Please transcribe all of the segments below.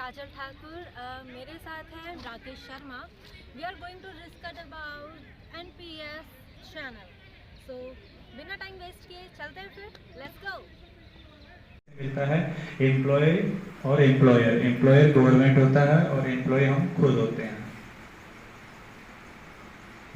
काजल ठाकुर। मेरे साथ है Rakesh Sharma. We are going to discuss about NPS channel. So बिना टाइम वेस्ट किए चलते हैं, फिर लेट्स गो। मिलता है एम्प्लॉय और एम्प्लॉयर। एम्प्लॉयर गवर्नमेंट होता है और एम्प्लॉय हम खुद होते हैं।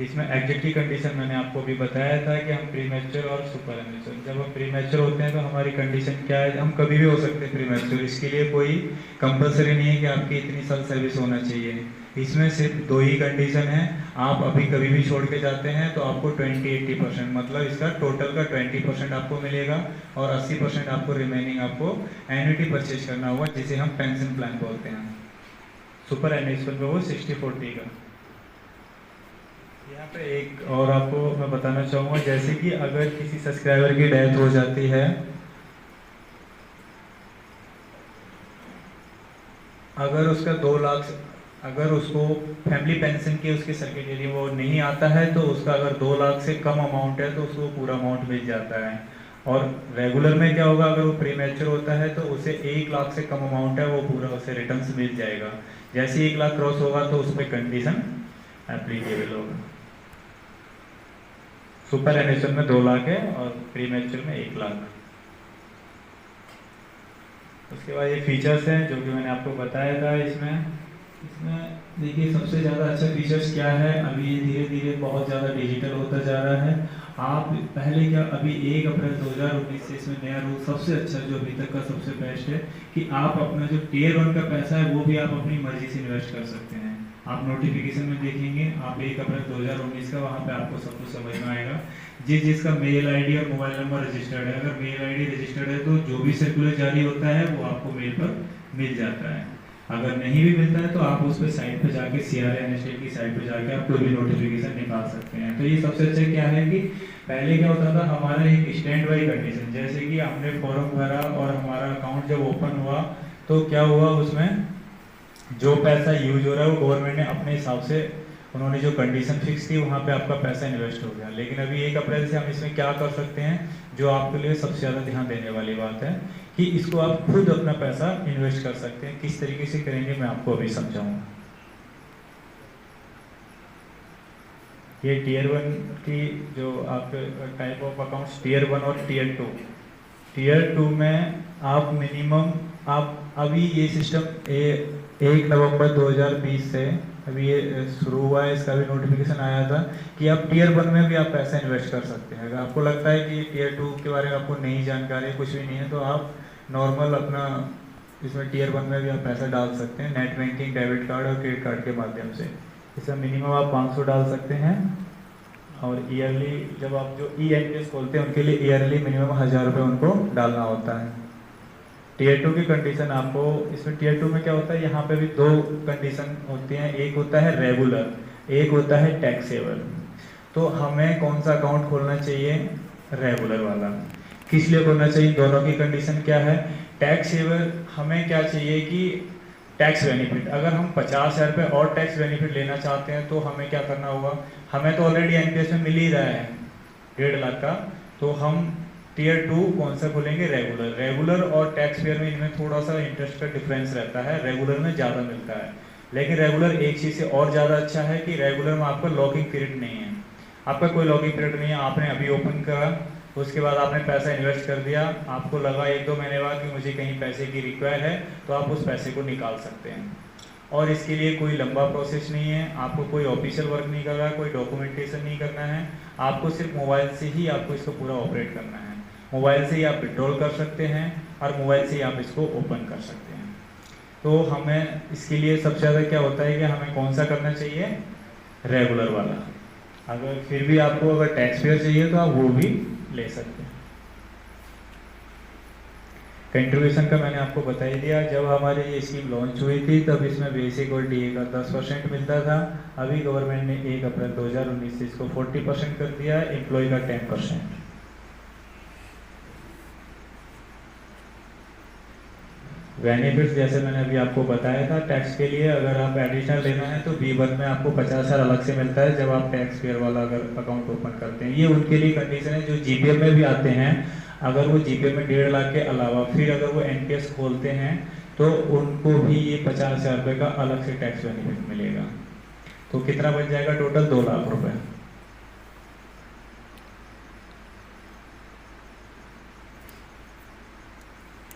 इसमें एग्जिट कंडीशन मैंने आपको भी बताया था कि हम प्रीमेच्योर और सुपर एनुअल। जब हम प्रीमेच्योर होते हैं तो हमारी कंडीशन क्या है, हम कभी भी हो सकते हैं प्रीमेच्योर। इसके लिए कोई कंपलसरी नहीं है कि आपकी इतनी साल सर्विस होना चाहिए। इसमें सिर्फ दो ही कंडीशन है। आप अभी कभी भी छोड़ के जाते हैं तो आपको 20-80% मतलब इसका टोटल का 20% आपको मिलेगा और 80% आपको रिमेनिंग आपको एन्युटी परचेज करना होगा, जिसे हम पेंशन प्लान बोलते हैं। सुपर एनुअल में वो 60-40 का। यहाँ पे एक और आपको मैं बताना चाहूँगा, जैसे कि अगर किसी सब्सक्राइबर की डेथ हो जाती है, अगर उसका 2 लाख, अगर उसको फैमिली पेंशन की उसकी सर्टिफिकेट वो नहीं आता है तो उसका अगर 2 लाख से कम अमाउंट है तो उसको पूरा अमाउंट मिल जाता है। और रेगुलर में क्या होगा, अगर वो प्रीमेच्योर होता है तो उसे 1 लाख से कम अमाउंट है वो पूरा उसे रिटर्न मिल जाएगा। जैसे 1 लाख क्रॉस होगा तो उस पर कंडीशन एप्लीकेबल होगा। सुपर एनुअल में 2 लाख है और प्रीमेच्योर में 1 लाख। उसके बाद ये फीचर्स हैं जो कि मैंने आपको बताया था। इसमें देखिए सबसे ज़्यादा अच्छा फीचर्स क्या है, अभी ये धीरे धीरे बहुत ज़्यादा डिजिटल होता जा रहा है। आप पहले क्या, अभी 1 अप्रैल 2019 से इसमें नया रूल सबसे अच्छा जो अभी तक का सबसे बेस्ट है कि आप अपना जो टियर 1 का पैसा है वो भी आप अपनी मर्जी से इन्वेस्ट कर सकते हैं। आप नोटिफिकेशन में देखेंगे, आप 1 अप्रैल 2019 का, वहाँ पे आपको सब कुछ समझ में आएगा। जिसका मेल आईडी और मोबाइल नंबर रजिस्टर्ड है, अगर मेल आईडी रजिस्टर्ड है तो जो भी सर्कुलर जारी होता है वो आपको मेल पर मिल जाता है। अगर नहीं भी मिलता है तो आप उस पर साइट पे जाके CRA की साइट पे जाके आप कोई भी नोटिफिकेशन निकाल सकते हैं। तो ये सबसे अच्छा क्या है कि पहले क्या होता था, हमारा एक स्टैंड बाई कंडीशन, जैसे कि हमने फॉर्म भरा और हमारा अकाउंट जब ओपन हुआ तो क्या हुआ, उसमें जो पैसा यूज हो रहा है वो गवर्नमेंट ने अपने हिसाब से उन्होंने जो कंडीशन फिक्स की वहाँ पे आपका पैसा इन्वेस्ट हो गया। लेकिन अभी 1 अप्रैल से हम इसमें क्या कर सकते हैं, जो आपके लिए सबसे ज़्यादा ध्यान देने वाली बात है कि इसको आप खुद अपना पैसा इन्वेस्ट कर सकते हैं। किस तरीके से करेंगे मैं आपको अभी समझाऊंगा। ये टियर 1 की जो आपके टाइप ऑफ अकाउंट्स, टियर 1 और टियर 2। टियर 2 में आप मिनिमम, आप अभी ये सिस्टम 1 नवंबर 2020 से अभी ये शुरू हुआ है, इसका भी नोटिफिकेशन आया था कि आप टियर 1 में भी आप पैसा इन्वेस्ट कर सकते हैं। अगर आपको लगता है कि टियर 2 के बारे में आपको नहीं जानकारी, कुछ भी नहीं है, तो आप नॉर्मल अपना इसमें टियर 1 में भी आप पैसा डाल सकते हैं नेट बैंकिंग, डेबिट कार्ड और क्रेडिट कार्ड के माध्यम से। इसमें मिनिमम आप 500 डाल सकते हैं और ईयरली जब आप जो ENPS खोलते हैं उनके लिए ईयरली मिनिमम 1000 रुपये उनको डालना होता है। टियर 2 की कंडीशन आपको, इसमें टियर 2 में क्या होता है, यहाँ पे भी 2 कंडीशन होती हैं, एक होता है रेगुलर, एक होता है टैक्सेबल। तो हमें कौन सा अकाउंट खोलना चाहिए, रेगुलर वाला। किस लिए खोलना चाहिए, दोनों की कंडीशन क्या है। टैक्सेबल हमें क्या चाहिए कि टैक्स बेनिफिट, अगर हम 50,000 रुपये और टैक्स बेनिफिट लेना चाहते हैं तो हमें क्या करना होगा, हमें तो ऑलरेडी NPS में मिल ही रहा है 1.5 लाख का, तो हम टियर 2 कौन सा खोलेंगे, रेगुलर। रेगुलर और टैक्स पेयर में इनमें थोड़ा सा इंटरेस्ट का डिफरेंस रहता है, रेगुलर में ज़्यादा मिलता है। लेकिन रेगुलर एक चीज़ से और ज़्यादा अच्छा है कि रेगुलर में आपका लॉकिंग पीरियड नहीं है। आपका कोई लॉकिंग पीरियड नहीं है, आपने अभी ओपन करा, उसके बाद आपने पैसा इन्वेस्ट कर दिया, आपको लगा 1-2 महीने बाद कि मुझे कहीं पैसे की रिक्वायर है, तो आप उस पैसे को निकाल सकते हैं। और इसके लिए कोई लंबा प्रोसेस नहीं है, आपको कोई ऑफिशियल वर्क नहीं करना है, कोई डॉक्यूमेंटेशन नहीं करना है, आपको सिर्फ मोबाइल से ही आपको इसको पूरा ऑपरेट करना है। मोबाइल से ही आप विड्रॉल कर सकते हैं और मोबाइल से ही आप इसको ओपन कर सकते हैं। तो हमें इसके लिए सबसे ज़्यादा क्या होता है कि हमें कौन सा करना चाहिए, रेगुलर वाला। अगर फिर भी आपको अगर टैक्स पेयर चाहिए तो आप वो भी ले सकते हैं। कंट्रीब्यूशन का मैंने आपको बता ही दिया। जब हमारी ये स्कीम लॉन्च हुई थी तब इसमें बेसिक और DA का 10% मिलता था। अभी गवर्नमेंट ने 1 अप्रैल 2019 से इसको 40% कर दिया, एम्प्लॉय का 10%। बेनिफिट्स जैसे मैंने अभी आपको बताया था, टैक्स के लिए अगर आप एडिशनल लेना है तो B1 में आपको 50,000 अलग से मिलता है जब आप टैक्स पेयर वाला अगर अकाउंट ओपन करते हैं। ये उनके लिए कंडीशन है जो GPF में भी आते हैं। अगर वो GPF में 1.5 लाख के अलावा फिर अगर वो NPS खोलते हैं तो उनको भी ये 50,000 रुपये का अलग से टैक्स बेनिफिट मिलेगा। तो कितना बच जाएगा टोटल? 2 लाख रुपए।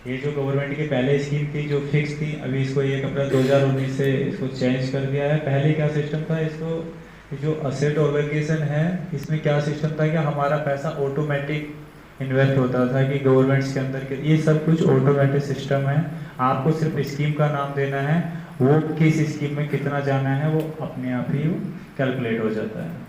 ये जो गवर्नमेंट की पहले स्कीम थी जो फिक्स थी, अभी इसको 1 अप्रैल 2019 से इसको चेंज कर दिया है। पहले क्या सिस्टम था, इसको जो असेट ओलोकेशन है इसमें क्या सिस्टम था कि हमारा पैसा ऑटोमेटिक इन्वेस्ट होता था कि गवर्नमेंट्स के अंदर के, ये सब कुछ ऑटोमेटिक सिस्टम है। आपको सिर्फ स्कीम का नाम देना है, वो किस स्कीम में कितना जाना है वो अपने आप ही कैलकुलेट हो जाता है।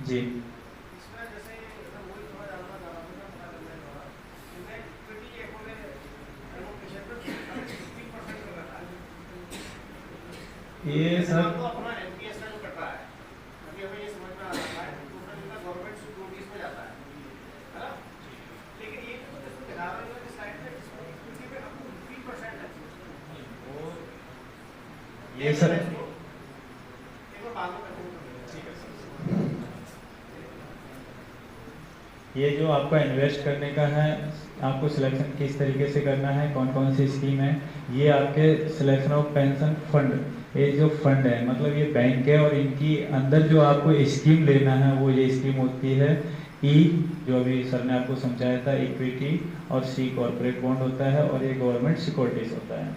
जी ये सर अपना एनपीएस का जो कट रहा है, अभी हमें ये समझ में आ रहा है टोटल गवर्नमेंट सिक्योरिटीज में जाता है ना, लेकिन ये तो जैसे दिखा रहे हैं कि स्लाइड में इसमें इक्विटी पे आपको 3% है ये सर एक बार बाद में ठीक है सर। ये जो आपका इन्वेस्ट करने का है, आपको सिलेक्शन किस तरीके से करना है, कौन कौन सी स्कीम है, ये आपके सिलेक्शन ऑफ पेंशन फंड, ये जो फंड है मतलब ये बैंक है और इनकी अंदर जो आपको स्कीम लेना है वो ये स्कीम होती है ई, जो अभी सर ने आपको समझाया था, इक्विटी, और सी कॉर्पोरेट बॉन्ड होता है, और ये गवर्नमेंट सिक्योरिटीज होता है।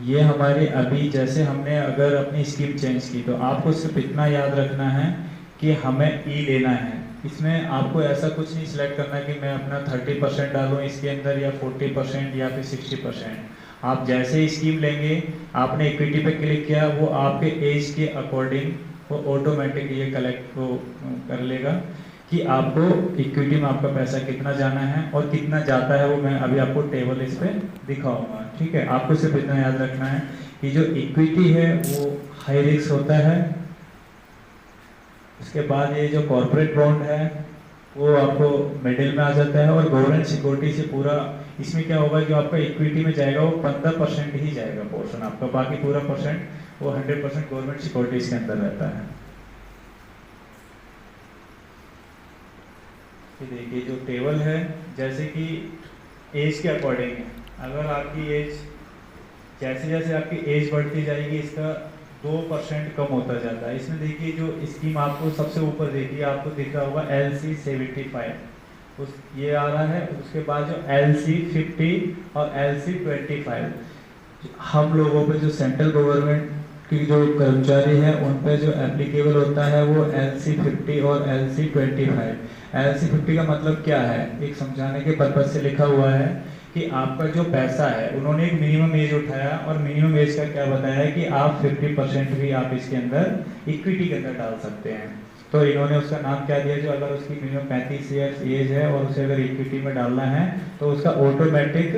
ये हमारे अभी जैसे हमने अगर अपनी स्कीम चेंज की तो आपको सिर्फ इतना याद रखना है कि हमें ई लेना है। इसमें आपको ऐसा कुछ नहीं सिलेक्ट करना कि मैं अपना 30% डालूँ इसके अंदर या 40% या फिर 60%। आप जैसे ही स्कीम लेंगे, आपने इक्विटी पे क्लिक किया, वो आपके एज के अकॉर्डिंग वो ऑटोमेटिक ये कलेक्ट को कर लेगा कि आपको इक्विटी में आपका पैसा कितना जाना है और कितना जाता है, वो मैं अभी आपको टेबल इस पे दिखाऊंगा। ठीक है, आपको सिर्फ इतना याद रखना है कि जो इक्विटी है वो हाई रिस्क होता है। उसके बाद ये जो कॉर्पोरेट बॉन्ड है वो आपको मिडिल में आ जाता है, और गवर्नमेंट सिक्योरिटी से पूरा इसमें क्या होगा, जो आपका इक्विटी में जाएगा वो 15% ही जाएगा पोर्शन आपका, बाकी पूरा परसेंट वो 100% गवर्नमेंट सिक्योरिटीज के अंदर रहता है। देखिए जो टेबल है जैसे कि एज के अकॉर्डिंग है, अगर आपकी एज जैसे जैसे आपकी एज बढ़ती जाएगी इसका 2% कम होता जाता है। इसमें देखिए जो स्कीम आपको सबसे ऊपर देखिए, आपको दिख रहा होगा LC 75, उस ये आ रहा है। उसके बाद जो LC 50 और LC 25, हम लोगों पे जो सेंट्रल गवर्नमेंट की जो कर्मचारी हैं उन पे जो एप्लीकेबल होता है वो LC 50 और LC 25। LC 50 का मतलब क्या है, एक समझाने के पर्पज से लिखा हुआ है कि आपका जो पैसा है, उन्होंने एक मिनिमम एज उठाया और मिनिमम एज का क्या बताया है कि आप 50% भी आप इसके अंदर इक्विटी के अंदर डाल सकते हैं। तो इन्होंने उसका नाम क्या दिया, जो अगर उसकी मिनिमम 35 ईयर्स एज है और उसे अगर इक्विटी में डालना है तो उसका ऑटोमेटिक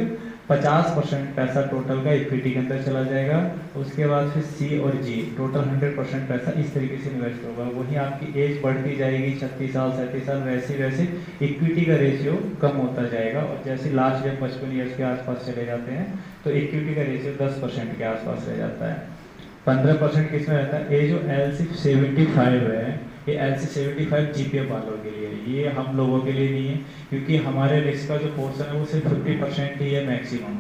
50% पैसा टोटल का इक्विटी के अंदर चला जाएगा। उसके बाद फिर C और G टोटल 100% पैसा इस तरीके से इन्वेस्ट होगा। वहीं आपकी एज बढ़ती जाएगी 36 साल 37 साल, वैसे वैसे इक्विटी का रेशियो कम होता जाएगा, और जैसे लास्ट जब 55 ईयर्स के आसपास चले जाते हैं तो इक्विटी का रेशियो 10% के आसपास रह जाता है। 15% किसमें रहता है, ये जो LC 75 है, ये LC 75 GPF वालों के लिए, ये हम लोगों के लिए नहीं है, क्योंकि हमारे रिस्क का जो पोर्शन है वो सिर्फ 50% ही है मैक्सिमम।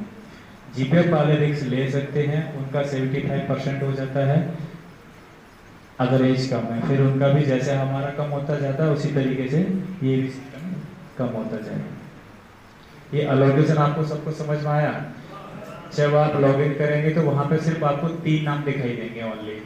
GPF वाले रिस्क ले सकते हैं, उनका 75% हो जाता है अगर एज कम है, फिर उनका भी जैसे हमारा कम होता जाता है उसी तरीके से ये भी सिस्टम कम होता जाएगा। ये अलोकेशन आपको सबको समझ में आया? जब आप लॉगिन करेंगे तो वहां पे सिर्फ आपको 3 नाम दिखाई देंगे ओनली।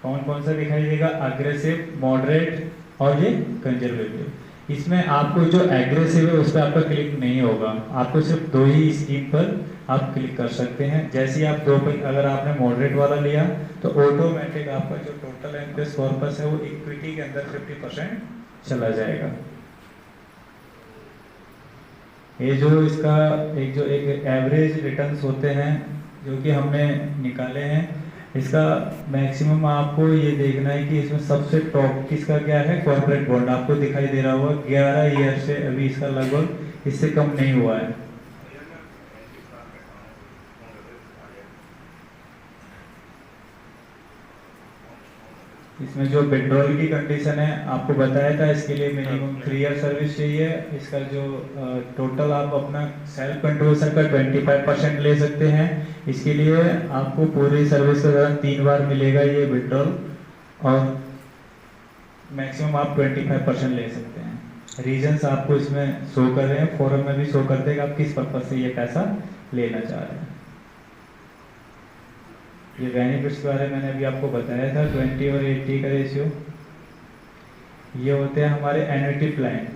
कौन कौन सा दिखाई देगा, अग्रेसिव, मॉडरेट और ये कंजर्वेटिव। इसमें आपको जो एग्रेसिव है उस पर आपका क्लिक नहीं होगा, आपको सिर्फ 2 ही स्कीम पर आप क्लिक कर सकते हैं। जैसे ही आप 2 पर अगर आपने मॉडरेट वाला लिया तो ऑटोमेटिक आपका जो टोटल इंटरेस्ट कॉर्पस है वो इक्विटी के अंदर 50% चला जाएगा। ये जो इसका एक एवरेज रिटर्न्स होते हैं जो कि हमने निकाले हैं, इसका मैक्सिमम आपको ये देखना है कि इसमें सबसे टॉप किसका क्या है, कॉर्पोरेट बॉन्ड आपको दिखाई दे रहा होगा 11 ईयर से अभी इसका लगभग इससे कम नहीं हुआ है। इसमें जो विड्रॉल की कंडीशन है आपको बताया था, इसके लिए मिनिमम 3 ईयर सर्विस चाहिए। इसका जो टोटल आप अपना सेल्फ कंट्रीब्यूशन का 25% ले सकते हैं। इसके लिए आपको पूरी सर्विस के दौरान 3 बार मिलेगा ये विड्रॉल, और मैक्सिमम आप 25% ले सकते हैं। रीजंस आपको इसमें शो कर रहे हैं, फोरम में भी शो कर देगा आप किस पर्पज से ये पैसा लेना चाह रहे हैं। ये बेनिफिट्स के बारे में मैंने अभी आपको बताया था, 20 और 80 का रेशियो। ये होते हैं हमारे एन्युटी प्लान।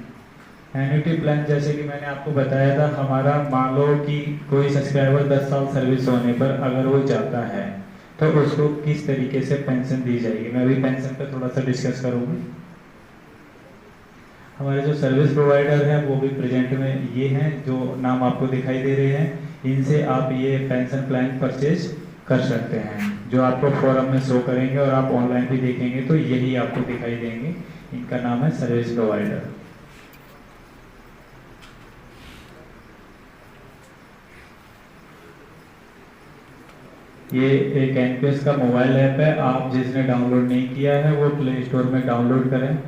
एन्युटी प्लान जैसे कि मैंने आपको बताया था, हमारा मान लो कि कोई सब्सक्राइबर 10 साल सर्विस होने पर अगर वो जाता है तो उसको किस तरीके से पेंशन दी जाएगी, मैं अभी पेंशन पर थोड़ा सा डिस्कस करूँगा। हमारे जो सर्विस प्रोवाइडर हैं वो भी प्रेजेंट में ये हैं जो नाम आपको दिखाई दे रहे हैं, इनसे आप ये पेंशन प्लान परचेज कर सकते हैं, जो आपको फोरम में शो करेंगे और आप ऑनलाइन भी देखेंगे तो यही आपको दिखाई देंगे। इनका नाम है सर्विस प्रोवाइडर। ये एक एनपीएस का मोबाइल ऐप है, आप जिसने डाउनलोड नहीं किया है वो प्ले स्टोर में डाउनलोड करें।